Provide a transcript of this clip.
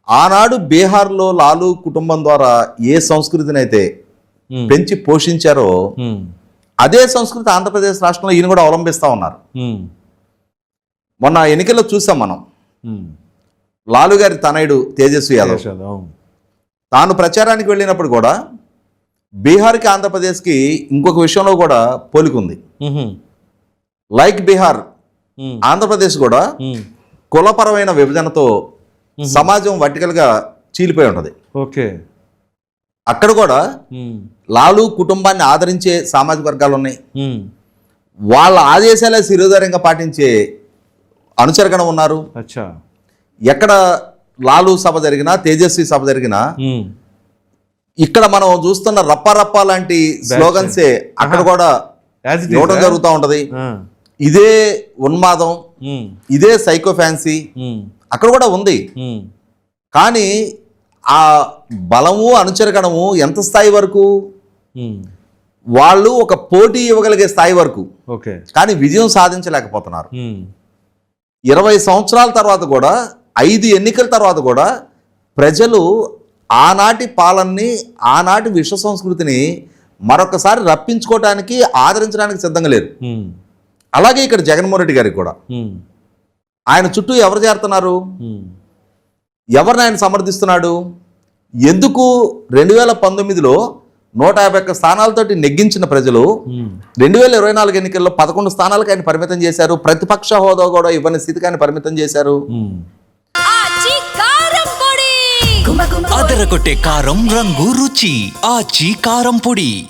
ఆనాడు బీహార్లో లాలూ కుటుంబం ద్వారా ఏ సంస్కృతిని అయితే పెంచి పోషించారో అదే సంస్కృతి ఆంధ్రప్రదేశ్ రాష్ట్రంలో ఈయన కూడా అవలంబిస్తూ ఉన్నారు. మొన్న ఎన్నికల్లో చూసాం మనం. లాలు గారి తనయుడు తేజస్వి యాదవ్ తాను ప్రచారానికి వెళ్ళినప్పుడు కూడా బీహార్కి ఆంధ్రప్రదేశ్కి ఇంకొక విషయంలో కూడా పోలికుంది. లైక్ బీహార్, ఆంధ్రప్రదేశ్ కూడా కులపరమైన విభజనతో సమాజం వర్టికల్గా చీలిపోయి ఉంటుంది. ఓకే, అక్కడ కూడా లాలు కుటుంబాన్ని ఆదరించే సామాజిక వర్గాలు ఉన్నాయి. వాళ్ళ ఆదేశాలే శిరోధార్యంగా పాటించే అనుచరగణ ఉన్నారు. ఎక్కడ లాలు సభ జరిగినా, తేజస్వి సభ జరిగినా ఇక్కడ మనం చూస్తున్న రప్ప లాంటి స్లోగన్సే అక్కడ కూడా ఇవ్వడం జరుగుతూ ఉంటది. ఇదే ఉన్మాదం, ఇదే సైకో ఫ్యాన్సీ అక్కడ కూడా ఉంది. కానీ ఆ బలము అనుచరగణము ఎంత స్థాయి వరకు? వాళ్ళు ఒక పోటీ ఇవ్వగలిగే స్థాయి వరకు, కానీ విజయం సాధించలేకపోతున్నారు. 20 సంవత్సరాల తర్వాత కూడా, 5 ఎన్నికల తర్వాత కూడా ప్రజలు ఆనాటి పాలనని, ఆనాటి విశ్వ సంస్కృతిని మరొకసారి రప్పించుకోవడానికి, ఆదరించడానికి సిద్ధంగా లేరు. అలాగే ఇక్కడ జగన్మోహన్ రెడ్డి గారికి కూడా ఆయన చుట్టూ ఎవరు చేరుతున్నారు? ఎవరిని ఆయన సమర్థిస్తున్నాడు? ఎందుకు 2019లో 151 స్థానాలతోటి నెగ్గించిన ప్రజలు 2024 ఎన్నికల్లో 11 స్థానాలకు ఆయన పరిమితం చేశారు. ప్రతిపక్ష హోదా కూడా ఇవ్వని స్థితికి ఆయన పరిమితం చేశారు. అదరగొట్టే కారం రంగు రుచి ఆచి కారం పొడి.